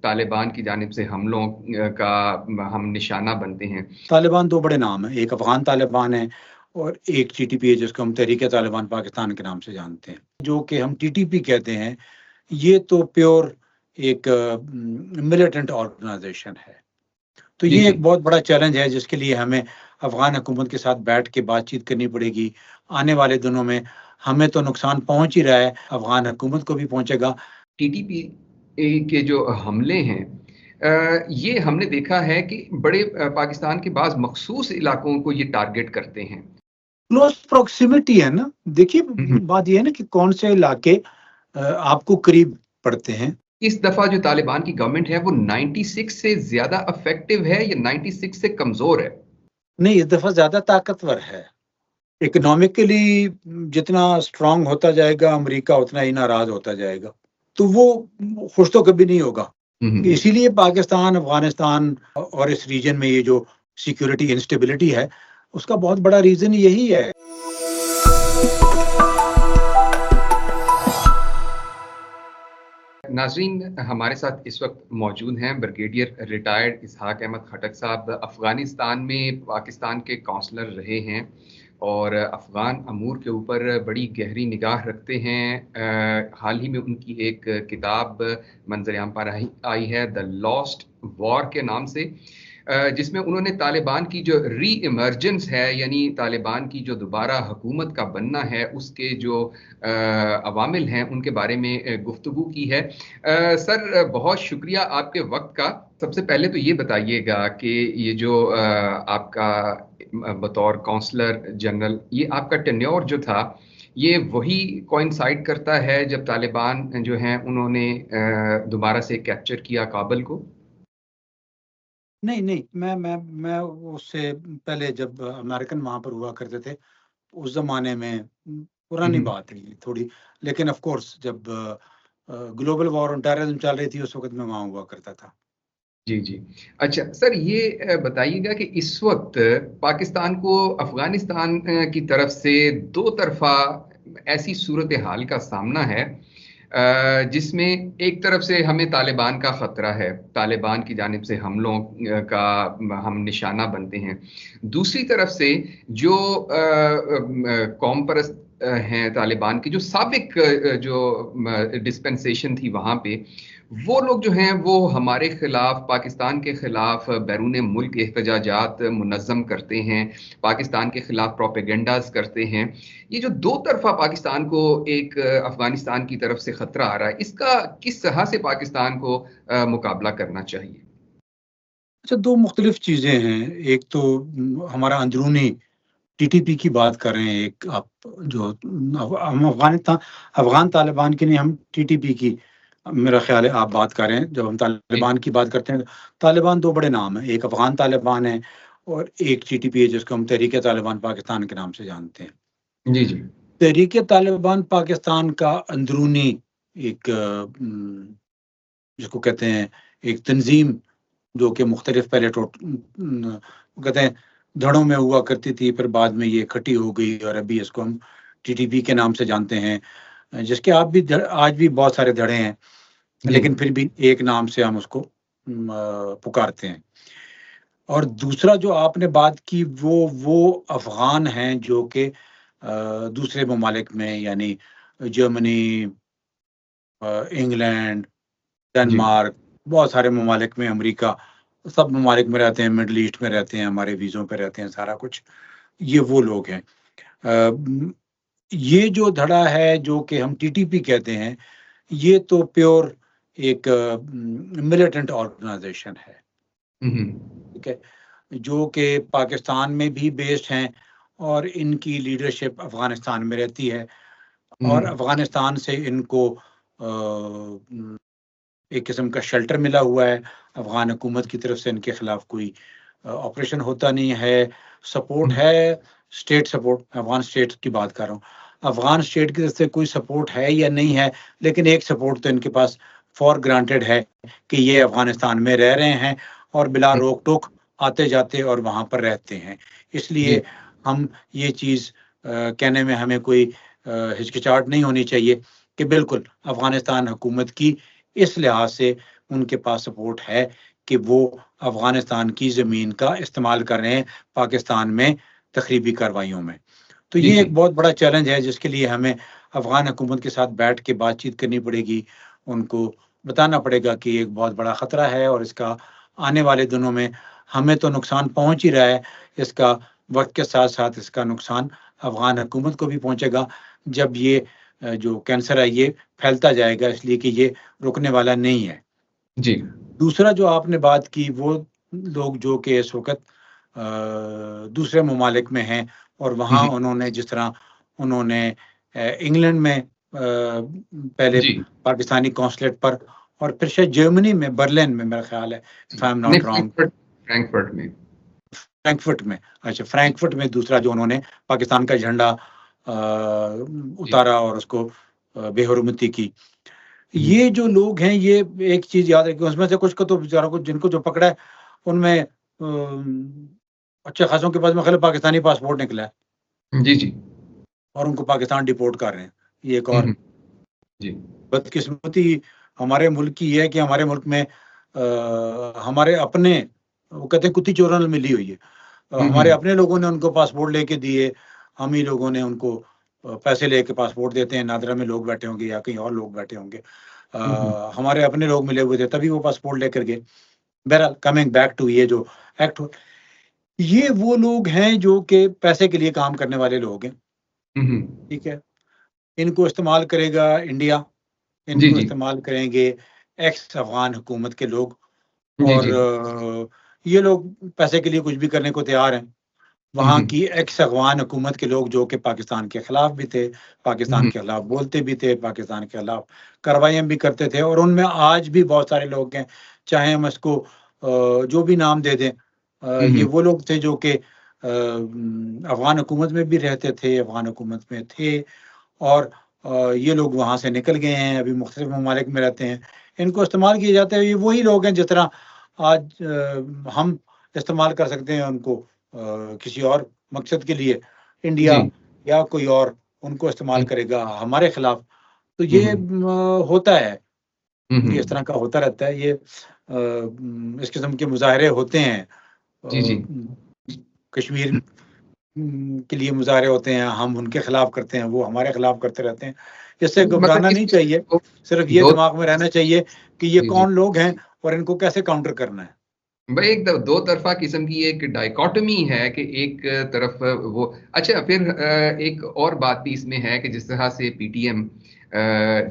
तालिबान की जानिब से हमलों का हम निशाना बनते हैं। तालिबान दो बड़े नाम हैं, एक अफ़गान तालिबान है और एक टीटीपी है जिसको हम तहरीक-ए-तालिबान पाकिस्तान के नाम से जानते हैं। जो कि हम टीटीपी कहते हैं, ये तो प्योर एक मिलिटेंट ऑर्गेनाइज़ेशन है। तो जी, ये जी। एक बहुत बड़ा चैलेंज है जिसके लिए हमें अफ़गान हुकूमत के साथ बैठ के बातचीत करनी पड़ेगी। आने वाले दिनों में हमें तो नुकसान पहुँच ही रहा है, अफ़गान हुकूमत को भी पहुँचेगा। टीटीपी के जो हमले हैं ये हमने देखा है कि बड़े पाकिस्तान के बाज़ मख़सूस इलाकों को ये टारगेट करते हैं। क्लोज़ प्रॉक्सिमिटी है ना, देखिए हुँ, हुँ। बात ये है ना कि कौन से इलाके आपको करीब पड़ते हैं। इस दफ़ा जो तालिबान की गवर्नमेंट है वो 96 से ज़्यादा इफ़ेक्टिव है या 96 से कमज़ोर है? नहीं, इस दफ़ा ज़्यादा ताकतवर है। इकोनॉमिकली जितना स्ट्रॉन्ग होता जाएगा अमेरिका उतना ही नाराज़ होता जाएगा। तो वो खुश तो कभी नहीं होगा। हुँ, हुँ। इसीलिए पाकिस्तान, अफ़गानिस्तान और इस रीजन में ये जो सिक्योरिटी इंस्टेबिलिटी है, उसका बहुत बड़ा रीज़न यही है। नाज़रीन, हमारे साथ इस वक्त मौजूद हैं ब्रिगेडियर रिटायर्ड इसहाक अहमद खटक साहब। अफ़गानिस्तान में पाकिस्तान के काउंसलर रहे हैं और अफ़गान अमूर के ऊपर बड़ी गहरी निगाह रखते हैं। हाल ही में उनकी एक किताब मंज़र-ए-आम पर आई है, द लॉस्ट वॉर के नाम से, जिसमें उन्होंने तालिबान की जो री इमर्जेंस है, यानी तालिबान की जो दोबारा हुकूमत का बनना है, उसके जो अवामिल हैं, उनके बारे में गुफ्तगू की है। सर, बहुत शुक्रिया आपके वक़्त का। सबसे पहले तो ये बताइएगा कि ये जो आपका बतौर काउंसलर जनरल, ये आपका टेन्योर जो था, ये वही कोइंसाइड करता है जब तालिबान जो हैं, उन्होंने दोबारा से कैप्चर किया काबुल को? नहीं, नहीं, मैं उससे पहले जब अमेरिकन वहाँ पर हुआ करते थे, उस ज़माने में हुँ, पुरानी हुँ। बात है ये थोड़ी। लेकिन ऑफ़ कोर्स जब ग्लोबल वॉर ऑन टेररिज़्म चल रही थी, उस वक़्त मैं वहाँ हुआ करता था। जी, जी। अच्छा सर, ये बताइएगा कि इस वक़्त पाकिस्तान को अफ़गानिस्तान की तरफ से दो तरफ़ा ऐसी सूरत-ए-हाल का सामना है जिसमें एक तरफ से हमें तालिबान का ख़तरा है, तालिबान की जानिब से हमलों का हम निशाना बनते हैं। दूसरी तरफ से जो कौम परस्त हैं तालिबान की, जो साबिक जो डिस्पेंसेशन थी वहाँ पे, वो लोग जो हैं वो हमारे खिलाफ, पाकिस्तान के खिलाफ बैरून मुल्क एहतजाजात मुनज़्ज़म करते हैं, पाकिस्तान के खिलाफ प्रोपेगेंडाज़ करते हैं। ये जो दो तरफ़ा पाकिस्तान को एक अफ़गानिस्तान की तरफ से ख़तरा आ रहा है, इसका किस तरह से पाकिस्तान को मुकाबला करना चाहिए? अच्छा, 2 मुख्तलिफ चीज़ें हैं। एक तो हमारा अंदरूनी टीटीपी की बात कर रहे हैं, एक आप जो हम अफ़गान तालिबान की नहीं, हम टीटीपी की मेरा ख़्याल है आप बात कर रहे हैं। जब हम जी, तालिबान की बात करते हैं, तालिबान 2 बड़े नाम हैं, एक अफ़गान तालिबान है और एक टीटीपी है जिसको हम तहरीक-ए-तालिबान पाकिस्तान के नाम से जानते हैं। जी, जी। तहरीक-ए-तालिबान पाकिस्तान का अंदरूनी एक जिसको कहते हैं एक तंज़ीम जो कि मुख्तलिफ पहले कहते हैं धड़ों में हुआ करती थी, फिर बाद में ये इकट्ठी हो गई और अभी इसको हम टीटीपी के नाम से जानते हैं। जिसके आप भी आज भी बहुत सारे धड़े हैं, जी। लेकिन फिर भी एक नाम से हम उसको पुकारते हैं। और दूसरा जो आपने बात की वो अफ़गान हैं जो कि दूसरे ममालिक में यानी जर्मनी, इंग्लैंड, जी। डेनमार्क, बहुत सारे ममालिक में, अमेरिका, सब ममालिक में रहते हैं, मिडल ईस्ट में रहते हैं, हमारे वीज़ों पे रहते हैं, सारा कुछ, ये वो लोग हैं। ये जो धड़ा है, जो कि हम टीटीपी कहते हैं, ये तो प्योर एक मिलिटेंट ऑर्गेनाइज़ेशन है, हुँ, हुँ। ठीक है? जो कि पाकिस्तान में भी बेस्ड हैं और इनकी लीडरशिप अफ़गानिस्तान में रहती है हुँ, और हुँ। अफ़गानिस्तान से इनको एक किस्म का शेल्टर मिला हुआ है। अफ़गान हुकूमत की तरफ से इनके खिलाफ कोई ऑपरेशन होता नहीं है, सपोर्ट हुँ, है, स्टेट सपोर्ट, अफ़गान स्टेट की बात कर रहा हूँ। अफ़गान स्टेट की तरफ से कोई सपोर्ट है या नहीं है, लेकिन एक सपोर्ट तो इनके पास फॉर ग्रांटेड है कि ये अफ़गानिस्तान में रह रहे हैं और बिला हुँ। रोक-टोक आते-जाते और वहाँ पर रहते हैं। जी। इसलिए हम ये चीज़ कहने में हमें कोई हिचकिचाहट नहीं होनी चाहिए कि बिल्कुल अफ़गानिस्तान हुकूमत की इस लिहाज से उनके पास सपोर्ट है कि वो अफ़गानिस्तान की ज़मीन का इस्तेमाल कर रहे हैं पाकिस्तान में तख़रीबी कार्रवाइयों में। तो जी, ये जी। एक बहुत बड़ा चैलेंज है जिसके लिए हमें अफ़गान हुकूमत के साथ बैठ के बातचीत करनी पड़ेगी। उनको बताना पड़ेगा कि एक बहुत बड़ा ख़तरा है और इसका आने वाले दिनों में हमें तो नुकसान पहुँच ही रहा है, इसका वक़्त के साथ-साथ इसका नुकसान अफ़गान हुकूमत को भी पहुँचेगा जब ये जो कैंसर है ये फैलता जाएगा, इसलिए कि ये रुकने वाला नहीं है। जी। दूसरा जो आपने बात की वो लोग जो कि इस वक़्त दूसरे ममालिक में हैं और जी, वहाँ जी। उन्होंने जिस तरह उन्होंने इंग्लैंड में पहले जी। पाकिस्तानी कॉन्सुलेट पर और फिर शायद जर्मनी में बर्लिन में मेरा ख़्याल है, जी। इफ आई एम नहीं, नॉट रॉन्ग, फ्रैंकफर्ट में। फ्रैंकफर्ट में, अच्छा जी, फ्रैंकफर्ट में दूसरा जो उन्होंने पाकिस्तान का झंडा जी। उतारा और उसको बेहुरमती की। हुँ, ये जो लोग हैं, ये एक चीज़ याद रखिए उसमें से कुछ को तो बेचारों को जिनको जो पकड़ा है, उनमें अच्छे खासों के पास में खाली पाकिस्तानी पासपोर्ट निकला है जी, जी। और उनको पाकिस्तान डिपोर्ट कर रहे हैं। ये एक हुँ, और हुँ। जी। बदकिस्मती हमारे मुल्क की है कि हमारे मुल्क में हमारे अपने वो कहते हैं कुत्ती चोरों ने मिली हुई है। हुँ, हमारे हुँ। अपने लोगों ने उनको पासपोर्ट लेके दिए, हम ही लोगों ने उनको पैसे लेके पासपोर्ट देते हैं, नादरा में लोग बैठे होंगे या कहीं और लोग बैठे होंगे। हुँ, हुँ। हमारे अपने लोग मिले हुए थे, तभी वो पासपोर्ट लेकर गए। बहरहाल कमिंग बैक टू ये जो एक्ट हुआ, ये वो लोग हैं जो कि पैसे के लिए काम करने वाले लोग हैं, हुँ, हुँ। ठीक है? इनको इस्तेमाल करेगा इंडिया, जी, इनको जी। इस्तेमाल करेंगे एक्स अफ़गान हुकूमत के लोग जी, और जी। ये लोग पैसे के लिए कुछ भी करने को तैयार हैं। हुँ, वहाँ हुँ। की एक्स अफ़गान हुकूमत के लोग जो कि पाकिस्तान के खिलाफ भी थे, हुँ, पाकिस्तान हुँ। के खिलाफ बोलते भी थे, पाकिस्तान के खिलाफ कार्रवाइयाँ भी करते थे और उनमें आज भी बहुत सारे लोग हैं, चाहे हम इसको जो भी नाम दे दें। हुँ, ये हुँ। वो लोग थे जो कि अफ़गान हुकूमत में भी रहते थे, अफ़गान हुकूमत में थे और ये लोग वहाँ से निकल गए हैं, अभी मुख्तलिफ़ ममालिक में रहते हैं। इनको इस्तेमाल किए जाते हैं, ये वही लोग हैं जिस तरह आज हम इस्तेमाल कर सकते हैं उनको किसी और मकसद के लिए, इंडिया जी। या कोई और उनको इस्तेमाल हुँ, करेगा हमारे खिलाफ। तो हुँ, ये हुँ। होता है, हुँ, ये इस तरह हुँ। का होता रहता है। ये इस किस्म के मुज़ाहरे होते हैं। जी, जी। कश्मीर के लिए मुज़ाहरे होते हैं, हम उनके खिलाफ करते हैं, वो हमारे खिलाफ करते रहते हैं। इससे मतलब घबराना नहीं इसमें चाहिए, दो सिर्फ़ ये 2 दिमाग में रहना चाहिए कि ये जी, जी। कौन लोग हैं और इनको कैसे काउंटर करना है। भाई एक द दो तरफ़ा किस्म की एक डायकॉटमी है कि एक तरफ वो अच्छा फिर एक और बात भी इसमें है कि जिस तरह से पीटीएम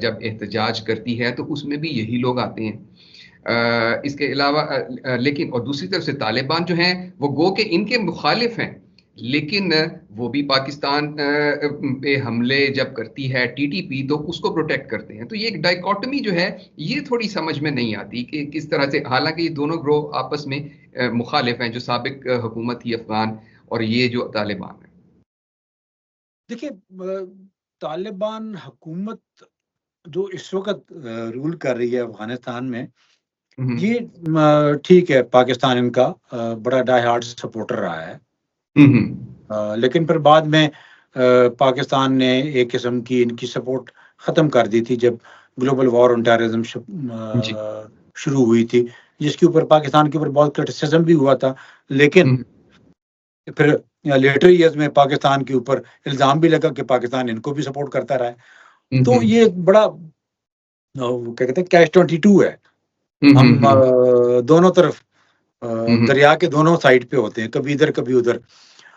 जब एहतजाज करती है तो उसमें भी यही लोग आते हैं। इसके अलावा लेकिन और दूसरी तरफ से तालिबान जो हैं वो गो के इनके मुखालिफ हैं, लेकिन वो भी पाकिस्तान पे हमले जब करती है टीटीपी तो उसको प्रोटेक्ट करते हैं। तो ये एक डायकॉटमी जो है ये थोड़ी समझ में नहीं आती कि किस तरह से हालाँकि ये दोनों ग्रोह आपस में मुखालिफ हैं जो साबिक हुकूमत थी अफ़गान और ये जो तालिबान है। देखिए तालिबान हुकूमत जो इस वक़्त रूल कर रही है अफ़गानिस्तान में, हुँ, हुँ। ये ठीक है, पाकिस्तान इनका बड़ा डाई हार्ड सपोर्टर रहा है। हुँ, हुँ। लेकिन फिर बाद में पाकिस्तान ने एक किस्म की इनकी सपोर्ट ख़त्म कर दी थी जब ग्लोबल वॉर ऑन टेररिज़्म जी। शुरू हुई थी, जिसके ऊपर पाकिस्तान के ऊपर बहुत क्रिटिसिज़्म भी हुआ था। लेकिन हुँ, फिर लेटर ईयर्स में पाकिस्तान के ऊपर इल्ज़ाम भी लगा कि पाकिस्तान इनको भी सपोर्ट करता रहा है। हुँ, तो हुँ। ये एक बड़ा वो क्या कहते हैं कैच 22 है। हुँ, हुँ, हम हुँ। दोनों तरफ हुँ, हुँ। दरिया के दोनों साइड पे होते हैं, कभी इधर कभी उधर।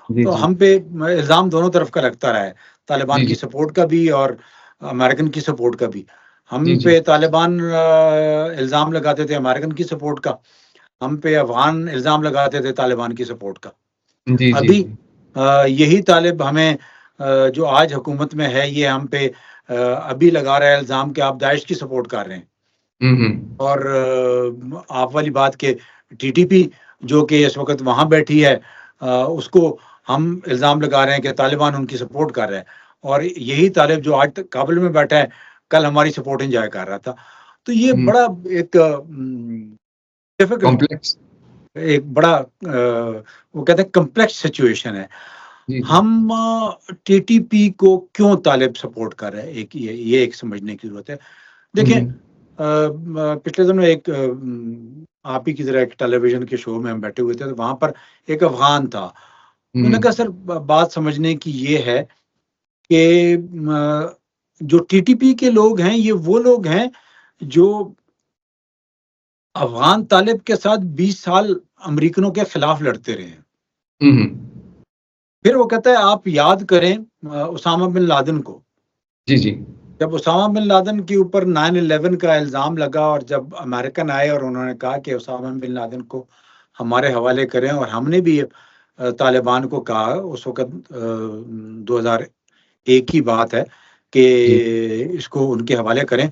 जी, तो जी। हम पे इल्ज़ाम दोनों तरफ का लगता रहा है, तालिबान जी, की जी। सपोर्ट का भी और अमेरिकन की सपोर्ट का भी। जी, हम जी। पे तालिबान इल्ज़ाम लगाते थे अमेरिकन की सपोर्ट का, हम पे अफ़गान इल्ज़ाम लगाते थे तालिबान की सपोर्ट का। जी, जी, अभी जी। यही तालिब हमें जो आज हुकूमत में है, ये हम पे अभी लगा रहा है इल्ज़ाम कि आप दाइश की सपोर्ट कर रहे हैं। हुँ, हुँ। और आप वाली बात के टीटीपी जो कि इस वक़्त वहाँ बैठी है उसको हम इल्ज़ाम लगा रहे हैं कि तालिबान उनकी सपोर्ट कर रहा है और यही तालिब जो आज तक काबुल में बैठा है, कल हमारी सपोर्ट एन्जॉय कर रहा था। तो ये हुँ। बड़ा एक डिफ़िकल्ट कॉम्प्लेक्स एक बड़ा वो कहते हैं कॉम्प्लेक्स सिचुएशन है। जी, जी। हम टीटीपी को क्यों तालिब सपोर्ट कर रहे हैं, एक ये एक समझने की ज़रूरत है। हुँ, देखिए हुँ। पिछले दिनों एक आप ही की तरह एक टेलीविजन के शो में हम बैठे हुए थे, तो वहां पर एक अफगान था। उन्होंने कहा, सर बात समझने की ये है कि जो टीटीपी के लोग हैं, ये वो लोग हैं जो अफगान तालिब के साथ 20 साल अमेरिकनों के खिलाफ लड़ते रहे हैं। हम्म। फिर वो कहता है, आप याद करें उसामा बिन लादेन को। जी जी। जब उसामा बिन लादेन के ऊपर 9/11 का इल्ज़ाम लगा और जब अमेरिकन आए और उन्होंने कहा कि उसामा बिन लादेन को हमारे हवाले करें, और हमने भी तालिबान को कहा, उस वक़्त 2001 की बात है कि जी। इसको उनके हवाले करें,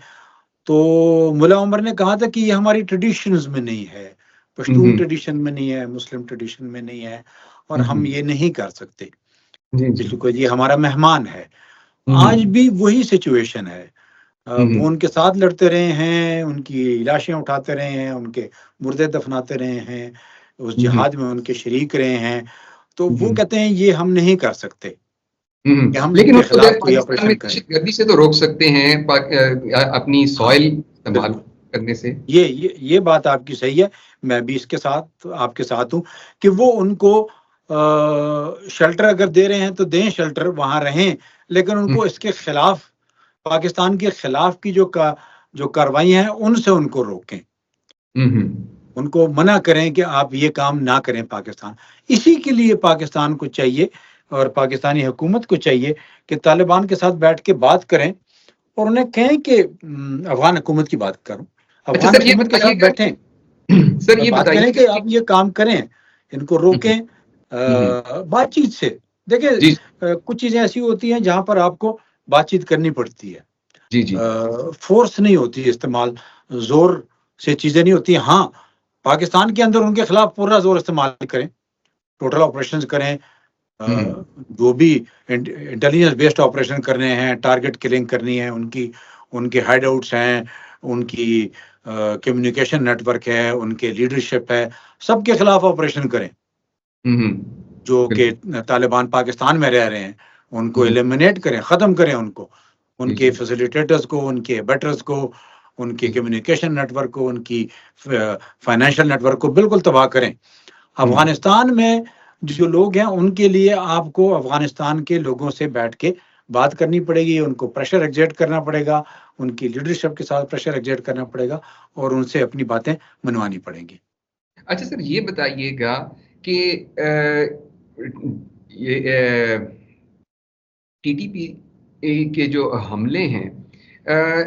तो मुल्ला उमर ने कहा था कि ये हमारी ट्रेडिशंस में नहीं है, पश्तून हम्म। ट्रेडिशन में नहीं है, मुस्लिम ट्रेडिशन में नहीं है, और हम हम्म। ये नहीं कर सकते, जी जी। इसलिए ये हमारा मेहमान है। आज हम्म। भी वही सिचुएशन है। वो हम्म। उनके साथ लड़ते रहे हैं, उनकी लाशें उठाते रहे हैं, उनके मुर्दे दफनाते रहे हैं, उस हम्म। जिहाद में उनके शरीक रहे हैं। तो वो हम्म। कहते हैं ये हम नहीं कर सकते कि हम लेकिन इनके उसको जब खिलाफ कोई पाकिस्तान में ऑपरेशन करें। दहशतगर्दी से तो रोक सकते हैं, अपनी हाँ, सॉइल इस्तेमाल बिल्कुल। करने से। ये बात आपकी सही है। मैं भी इसके साथ आपके साथ हूँ कि वो उनको शेल्टर अगर दे रहे हैं तो दें शेल्टर, वहाँ रहें, लेकिन हम्म। उनको इसके खिलाफ, पाकिस्तान के खिलाफ की जो कार्रवाइयाँ हैं, उनसे उनको रोकें। हम्म। उनको मना करें कि आप ये काम ना करें पाकिस्तान। इसी के लिए पाकिस्तान को चाहिए और पाकिस्तानी हुकूमत को चाहिए कि तालिबान के साथ बैठ के बात करें और उन्हें कहें कि अफ़गान हुकूमत की बात करूँ, अच्छा अफ़गान सर, ये हुकूमत के साथ बताइएगा बैठें सर और ये बात करें बताइएगा कि कि आप ये काम करें, इनको हम्म। रोकें हम्म। बातचीत से। देखिए जी कुछ चीज़ें ऐसी होती हैं जहाँ पर आपको बातचीत करनी पड़ती है। जी। जी। फ़ोर्स नहीं होती इस्तेमाल, ज़ोर से चीज़ें नहीं होती हैं। हाँ, पाकिस्तान के अंदर उनके खिलाफ पूरा ज़ोर इस्तेमाल करें, टोटल ऑपरेशंस करें, हम्म। जो भी इंटेलिजेंस बेस्ड ऑपरेशन करने हैं, टारगेट किलिंग करनी है, उनके हाइडआउट्स हैं, उनकी कम्युनिकेशन नेटवर्क है, उनके लीडरशिप है, सबके खिलाफ ऑपरेशन करें। हम्म। जो कि बिल्कुल। तालिबान पाकिस्तान में रह रहे हैं, उनको हम्म। एलिमिनेट करें, ख़त्म करें उनको, जी उनके जी। फैसिलिटेटर्स को, उनके एबेटर्स को, उनके जी। कम्युनिकेशन नेटवर्क को, उनकी फाइनेंशियल नेटवर्क को बिल्कुल तबाह करें। हम्म। अफ़गानिस्तान में जो लोग हैं, उनके लिए आपको अफ़गानिस्तान के लोगों से बैठ के बात करनी पड़ेगी, उनको प्रेशर एक्सर्ट करना पड़ेगा, उनकी लीडरशिप के साथ प्रेशर एक्सर्ट करना पड़ेगा और उनसे अपनी बातें मनवानी पड़ेंगी। अच्छा सर, ये बताइएगा कि ये टीटीपी के जो हमले हैं,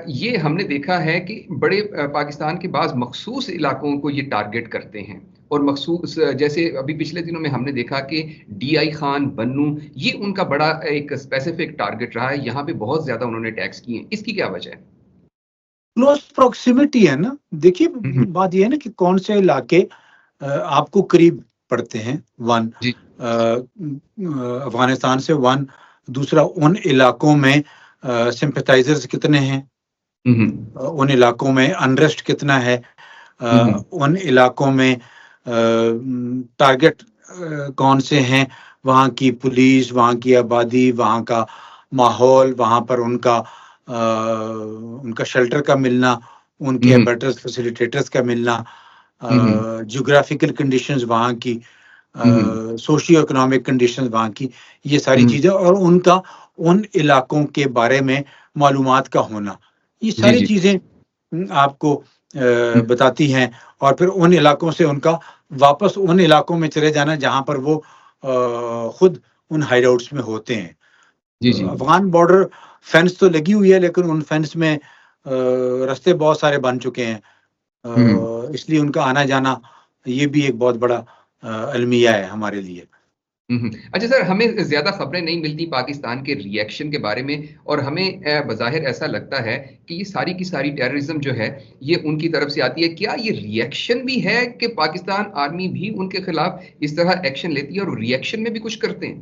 ये हमने देखा है कि बड़े पाकिस्तान के बाज़ मखसूस इलाकों को ये टारगेट करते हैं, और मखसूस जैसे अभी पिछले दिनों में हमने देखा कि डीआई खान, बन्नू, ये उनका बड़ा एक स्पेसिफिक टारगेट रहा है। यहाँ पे बहुत ज़्यादा उन्होंने अटैक्स किए हैं। इसकी क्या वजह है? क्लोज़ प्रॉक्सिमिटी है ना। देखिए हुँ, बात ये है ना कि कौन से इलाके आपको करीब पड़ते हैं। 1 जी। अफ़गानिस्तान से 1, दूसरा उन इलाकों में सिम्पैथाइज़र्स कितने हैं, हुँ, हुँ। उन इलाकों में अनरेस्ट कितना है, हुँ, हुँ। उन इलाकों में टारगेट कौन से हैं, वहाँ की पुलिस, वहाँ की आबादी, वहाँ का माहौल, वहाँ पर उनका शेल्टर का मिलना, हुँ, उनके हुँ। एबेटर्स, फैसिलिटेटर्स का मिलना, हुँ, हुँ। ज्योग्राफिकल कंडीशंस वहाँ की, हुँ, हुँ। सोशियो इकोनॉमिक कंडीशंस वहाँ की, ये सारी हुँ। चीज़ें और उनका उन इलाकों के बारे में मालूमात का होना, ये जी, सारी जी। चीज़ें आपको हुँ, बताती हैं और फिर उन इलाकों से उनका वापस उन इलाकों में चले जाना जहाँ पर वो खुद उन हाइडआउट्स में होते हैं। जी, जी। अफ़गान बॉर्डर फेंस तो लगी हुई है, लेकिन उन फेंस में रास्ते बहुत सारे बन चुके हैं। हुँ, हुँ। इसलिए उनका आना-जाना ये भी एक बहुत बड़ा अलमिया है हमारे लिए। हुँ, हुँ। अच्छा सर, हमें ज़्यादा खबरें नहीं मिलती पाकिस्तान के रिएक्शन के बारे में, और हमें बज़ाहिर ऐसा लगता है कि ये सारी की सारी टेररिज़्म जो है, ये उनकी तरफ से आती है। क्या ये रिएक्शन भी है कि पाकिस्तान आर्मी भी उनके खिलाफ इस तरह एक्शन लेती है और रिएक्शन में भी कुछ करते हैं?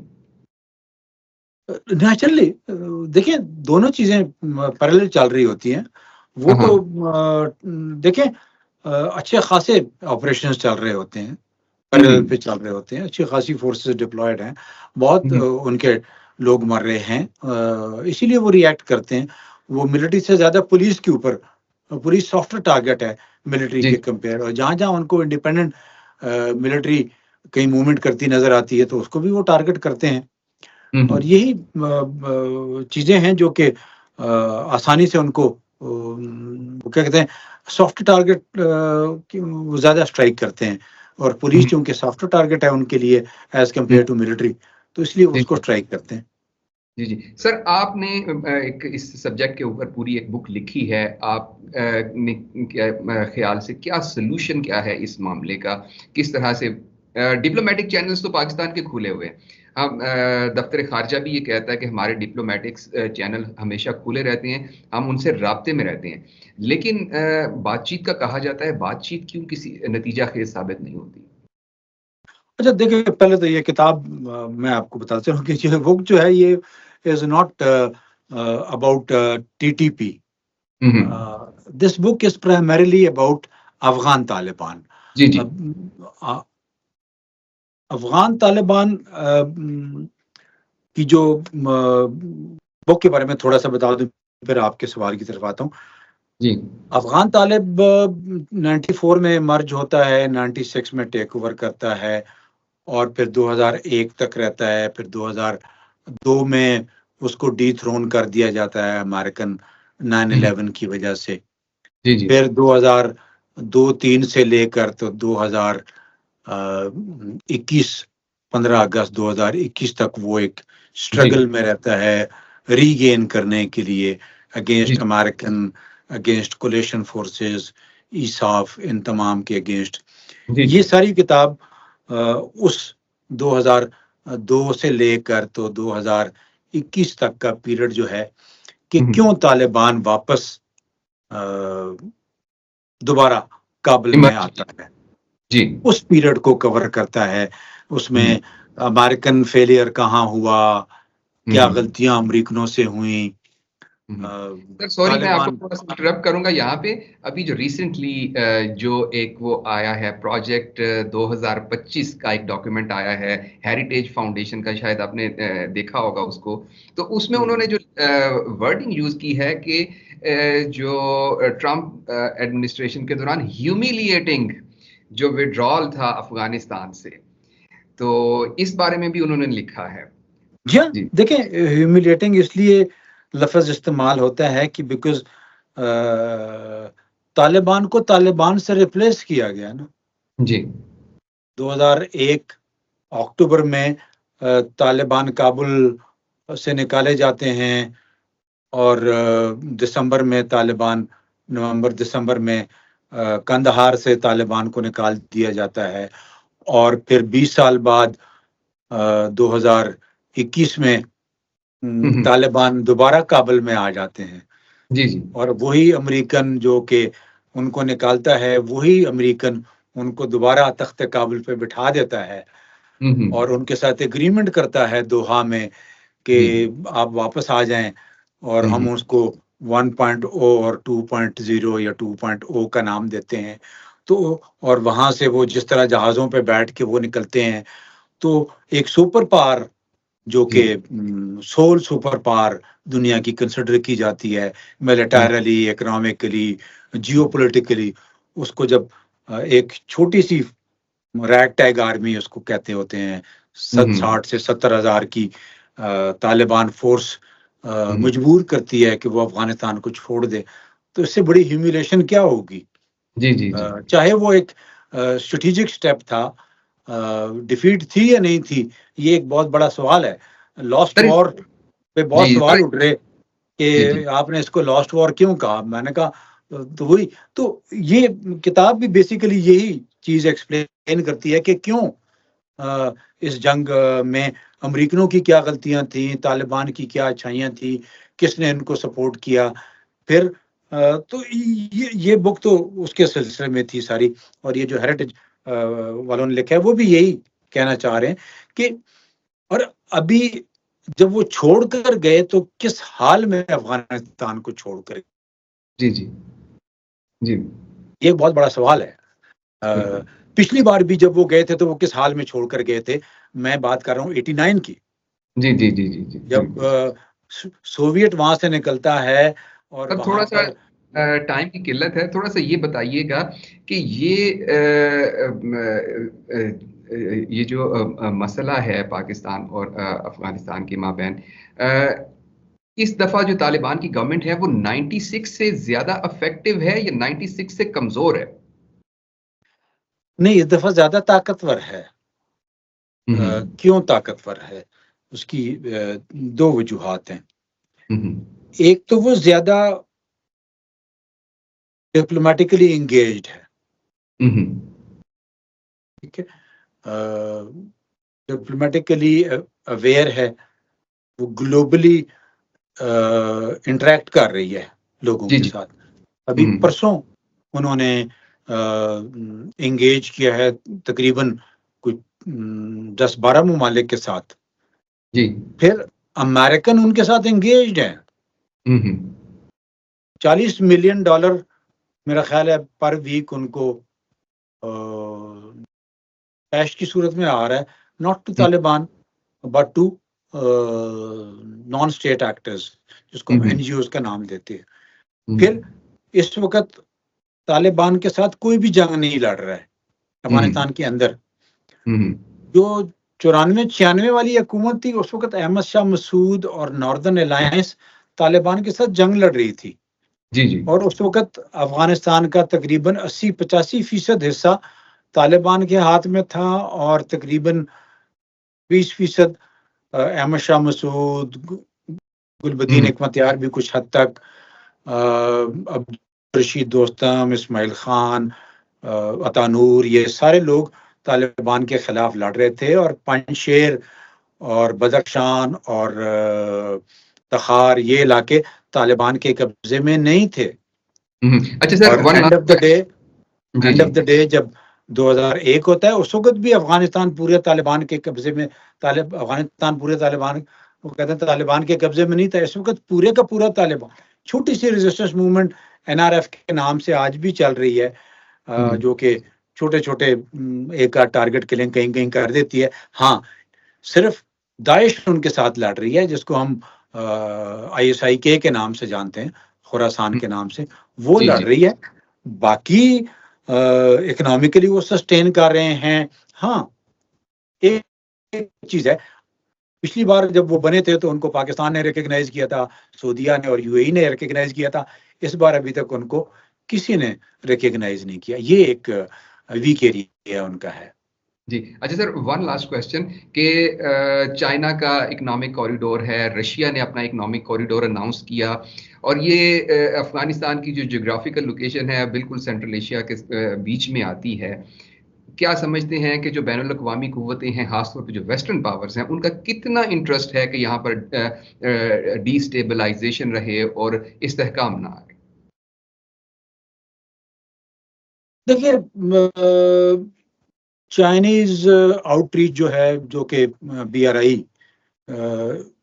नेचुरली देखिए दोनों चीज़ें पैरेलल चल रही होती हैं। वो हाँ, तो हाँ। देखें अच्छे खासे ऑपरेशंस चल रहे होते हैं, हुँ, पैरेलल पे हुँ। चल रहे होते हैं, अच्छी खासी फोर्सेस डिप्लॉयड हैं, बहुत हुँ, हुँ। उनके लोग मर रहे हैं, इसीलिए वो रिएक्ट करते हैं। वो मिलिट्री से ज़्यादा पुलिस के ऊपर पूरी सॉफ्टवेयर टारगेट है मिलिट्री जी। के कंपेयर, और जहाँ जहाँ उनको इंडिपेंडेंट मिलिट्री कहीं मूवमेंट करती नजर आती है तो उसको भी वो टारगेट करते हैं। और यही चीजें हैं जो कि आसानी से उनको वो क्या कहते हैं, सॉफ्ट टारगेट वो ज्यादा स्ट्राइक करते हैं, और पुलिस चूंकि सॉफ्ट टारगेट है उनके लिए एज कम्पेयर टू मिलिट्री, तो इसलिए जी उसको स्ट्राइक करते हैं। जी जी सर, आपने एक इस सब्जेक्ट के ऊपर पूरी एक बुक लिखी है। आप ने ख्याल से क्या सोल्यूशन क्या है इस मामले का? किस तरह से डिप्लोमेटिक चैनल्स तो पाकिस्तान के खुले हुए हैं, हम दफ्तर खारजा भी ये कहता है कि हमारे डिप्लोमेटिक्स चैनल हमेशा खुले रहते हैं, हम उनसे राब्ते में रहते हैं, लेकिन बातचीत का कहा जाता है, बातचीत क्यों किसी नतीजा खेज साबित नहीं होती? अच्छा देखिए, पहले तो ये किताब मैं आपको बताता चलूं कि ये बुक जो है ये is not about TTP. This book is primarily about Afghan Taliban. जी जी अफगान तालिबान की जो बुक के बारे में थोड़ा सा बता दूं, फिर आपके सवाल की तरफ आता हूँ। जी अफगान तालिब 94 में मर्ज होता है, 96 में टेक ओवर करता है, और फिर 2001 तक रहता है। फिर 2002 में उसको डीथ्रोन कर दिया जाता है अमेरिकन 9/11 की वजह से। जी जी फिर 2002-3 से लेकर तो 2021 15 अगस्त 2021 तक वो एक जी स्ट्रगल में रहता है रीगेन करने के लिए जी against American, against coalition forces, ISAF, इन तमाम के अगेंस्ट। जी ये सारी किताब उस 2002 से लेकर तो 2021 तक का पीरियड जो है कि क्यों तालिबान वापस दोबारा काबुल में आता है, जी उस पीरियड को कवर करता है। उसमें अमेरिकन फेलियर कहाँ हुआ, क्या गलतियां अमेरिकनों से हुई, सर सॉरी, मैं आपको तालिबान। थोड़ा सा इंटरप्ट करूंगा यहाँ पे। अभी जो रिसेंटली जो एक वो आया है प्रोजेक्ट 2025 का एक डॉक्यूमेंट आया है हेरिटेज फाउंडेशन का, शायद आपने देखा होगा उसको। तो उसमें उन्होंने जो वर्डिंग यूज की है कि जो ट्रम्प एडमिनिस्ट्रेशन के दौरान ह्यूमिलिएटिंग जो विड्रॉल था अफगानिस्तान से, तो इस बारे में भी उन्होंने लिखा है। जी हाँ, जी देखें, ह्यूमिलेटिंग इसलिए लफ्ज इस्तेमाल होता है कि बिकॉज तालिबान को तालिबान से रिप्लेस किया गया ना। जी 2001 अक्टूबर में तालिबान काबुल से निकाले जाते हैं, और दिसंबर में तालिबान, नवंबर दिसंबर में कंदहार से तालिबान को निकाल दिया जाता है, और फिर 20 साल बाद 2021 में तालिबान दोबारा काबुल में आ जाते हैं। जी जी और वही अमेरिकन जो कि उनको निकालता है, वही अमेरिकन उनको दोबारा तख्ते काबुल पे बिठा देता है, और उनके साथ एग्रीमेंट करता है दोहा में कि जी आप वापस आ जाएं, और हम उसको 1.0 और 2.0 या 2.0 का नाम देते हैं। तो और वहां से वो जिस तरह जहाज़ों पे बैठ के वो निकलते हैं, तो एक सुपर पावर जो कि जी सोल सुपर पावर दुनिया की कंसिडर की जाती है, मिलिटरली, इकोनॉमिकली, जियोपॉलिटिकली, उसको जब एक छोटी सी रैग टैग आर्मी उसको कहते होते हैं, 60 से 70,000 की तालिबान फोर्स मजबूर करती है कि वो अफगानिस्तान को छोड़ दे, तो इससे बड़ी ह्यूमिलेशन क्या होगी? जी जी जी चाहे वो एक स्ट्रेटेजिक स्टेप था, डिफीट थी या नहीं थी, ये एक बहुत बड़ा सवाल है। लॉस्ट सर वॉर पे बहुत जी सवाल उठ रहे जी जी कि आपने इसको लॉस्ट वॉर क्यों कहा। मैंने कहा तो वही तो, ये किताब भी बेसिकली यही चीज एक्सप्लेन करती है कि क्यों इस जंग में अमेरिकनों की क्या गलतियां थी, तालिबान की क्या अच्छाइयां थी, किसने इनको सपोर्ट किया। फिर तो ये बुक तो उसके सिलसिले में थी सारी, और ये जो हेरिटेज वालों ने लिखा है वो भी यही कहना चाह रहे हैं कि, और अभी जब वो छोड़कर गए तो किस हाल में अफगानिस्तान को छोड़कर, जी जी जी ये एक बहुत बड़ा सवाल है। बिल्कुल पिछली बार भी जब वो गए थे तो वो किस हाल में छोड़कर गए थे। मैं बात कर रहा हूँ 89 की, जी जी जी जी जी जब बिल्कुल। सोवियत वहां से निकलता है और सर वहां थोड़ा सा पर टाइम की किल्लत है, थोड़ा सा ये बताइएगा कि ये जो मसला है पाकिस्तान और अफगानिस्तान के माबैन, इस दफा जो तालिबान की गवर्नमेंट है वो 96 से ज्यादा इफेक्टिव है या 96 से कमजोर है? नहीं, इस दफा ज्यादा ताकतवर है। क्यों ताकतवर है? उसकी दो वजूहात हैं। एक तो वो ज्यादा डिप्लोमेटिकली एंगेज्ड है, ठीक है, डिप्लोमेटिकली अवेयर है, वो ग्लोबली इंटरेक्ट कर रही है लोगों जी के जी। साथ। अभी परसों उन्होंने एंगेज किया है तकरीबन कुछ 10-12 ममालिक के साथ। जी। फिर अमेरिकन उनके साथ एंगेज्ड है। $40 मिलियन मेरा ख्याल है पर वीक उनको कैश की सूरत में आ रहा है, not to Taliban but to non state actors, जिसको हम एनजीओ का नाम देते हैं। फिर इस वक्त तालिबान के साथ कोई भी जंग नहीं लड़ रहा है अफगानिस्तान के अंदर। जो 94-96 वाली हुकूमत थी, उस वक्त अहमद शाह मसूद और नॉर्दर्न अलायंस तालिबान के साथ जंग लड़ रही थी। जी जी। और उस वक्त अफगानिस्तान का तकरीबन 80-85% हिस्सा तालिबान के हाथ में था और तकरीबन 20% अहमद शाह मसूद, गुलबदीन हिकमतयार भी कुछ हद तक, अब्दुल रशीद दोस्तम, इस्माइल खान, अतानूर, ये सारे लोग तालिबान के खिलाफ लड़ रहे थे। और पंजशेर और बदख्शान और तखार ये इलाके तालिबान के कब्जे में नहीं थे। अच्छा सर, और एंड ऑफ द डे जब 2001 होता है, उस वक्त भी अफगानिस्तान पूरे तालिबान के कब्जे में, अफगानिस्तान पूरे तालिबान, वो कहते हैं तालिबान के कब्जे में नहीं था। इस वक्त पूरे का पूरा तालिबान, छोटी सी रेजिस्टेंस मूवमेंट एनआरएफ के नाम से आज भी चल रही है, जो कि छोटे छोटे एक आध टारगेट किलिंग कहीं कहीं कर देती है। हाँ, सिर्फ दाइश उनके साथ लड़ रही है, जिसको हम ISIK के नाम से जानते हैं, खुरासान के नाम से, वो लड़ रही है। बाकी इकोनॉमिकली वो सस्टेन कर रहे हैं। हाँ, एक चीज है, पिछली बार जब वो बने थे तो उनको पाकिस्तान ने रिकग्नाइज किया था, सऊदीया ने और UAE ने रिकग्नाइज किया था। इस बार अभी तक उनको किसी ने रिकग्नाइज नहीं किया। ये एक वीक एरिया उनका है। जी। अच्छा सर, वन लास्ट क्वेश्चन कि चाइना का इकोनॉमिक कॉरिडोर है, रशिया ने अपना इकोनॉमिक कॉरिडोर अनाउंस किया, और ये अफगानिस्तान की जो ज्योग्राफिकल लोकेशन है बिल्कुल सेंट्रल एशिया के बीच में आती है। क्या समझते हैं कि जो बैनुल अक़वामी कुव्वतें हैं, खासतौर पर जो वेस्टर्न पावर्स हैं, उनका कितना इंटरेस्ट है कि यहाँ पर डिस्टेबलाइजेशन रहे और इस्तेहकाम ना आए? देखिए, चाइनीज आउटरीच जो है, जो कि BRI,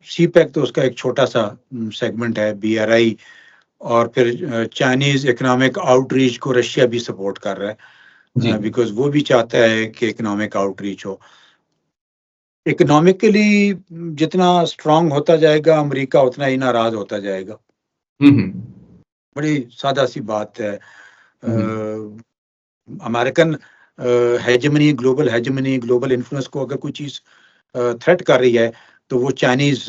CPEC तो उसका एक छोटा सा सेगमेंट है, BRI, और फिर चाइनीज इकोनॉमिक आउटरीच को रशिया भी सपोर्ट कर रहा है, बिकॉज वो भी चाहता है कि इकोनॉमिक आउटरीच हो। इकोनॉमिकली जितना स्ट्रांग होता जाएगा अमेरिका, उतना ही नाराज होता जाएगा। बड़ी सादा सी बात है। American hegemony, global hegemony, global influence को अगर कोई चीज थ्रेट कर रही है, तो वो चाइनीज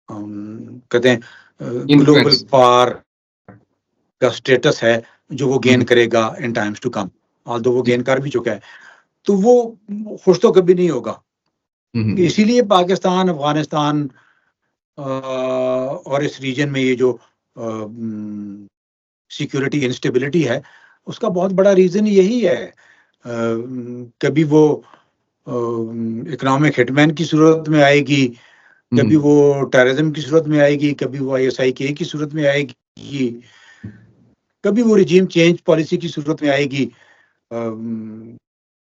कहते हैं ग्लोबल पावर का स्टेटस है, जो वो गेन करेगा इन टाइम्स टू कम। ऑल्दो वो गेन कर भी चुका है, तो वो खुश तो कभी नहीं होगा। इसीलिए पाकिस्तान, अफगानिस्तान और इस रीजन में ये जो सिक्योरिटी इंस्टेबिलिटी है, उसका बहुत बड़ा रीजन यही है। कभी वो इकोनॉमिक हिटमैन की सूरत में आएगी, कभी वो टेररिज्म की सूरत में आएगी, कभी वो ISIK की सूरत में आएगी, कभी वो रिजीम चेंज पॉलिसी की सूरत में आएगी,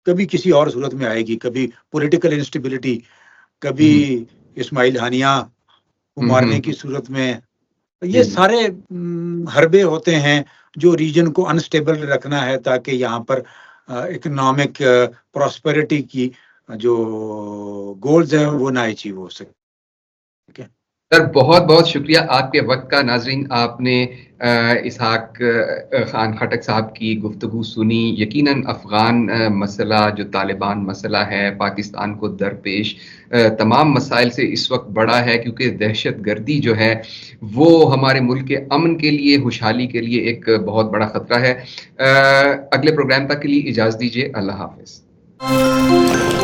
कभी किसी और सूरत में आएगी, कभी पॉलिटिकल इंस्टेबिलिटी, कभी इस्माइल हानिया को मारने की सूरत में। ये सारे हरबे होते हैं जो रीजन को अनस्टेबल रखना है, ताकि यहाँ पर इकोनॉमिक प्रॉस्पेरिटी की जो गोल्स हैं वो ना अचीव हो सके। सर बहुत बहुत शुक्रिया आपके वक्त का। नाजरीन, आपने इसहाक खान खटक साहब की गुफ्तगू सुनी। यकीनन अफ़गान मसला जो तालिबान मसला है, पाकिस्तान को दरपेश तमाम मसाइल से इस वक्त बड़ा है, क्योंकि दहशत गर्दी जो है वो हमारे मुल्क के अमन के लिए, खुशहाली के लिए एक बहुत बड़ा ख़तरा है। अगले प्रोग्राम तक के लिए इजाज़त दीजिए। अल्लाह हाफ़िज़।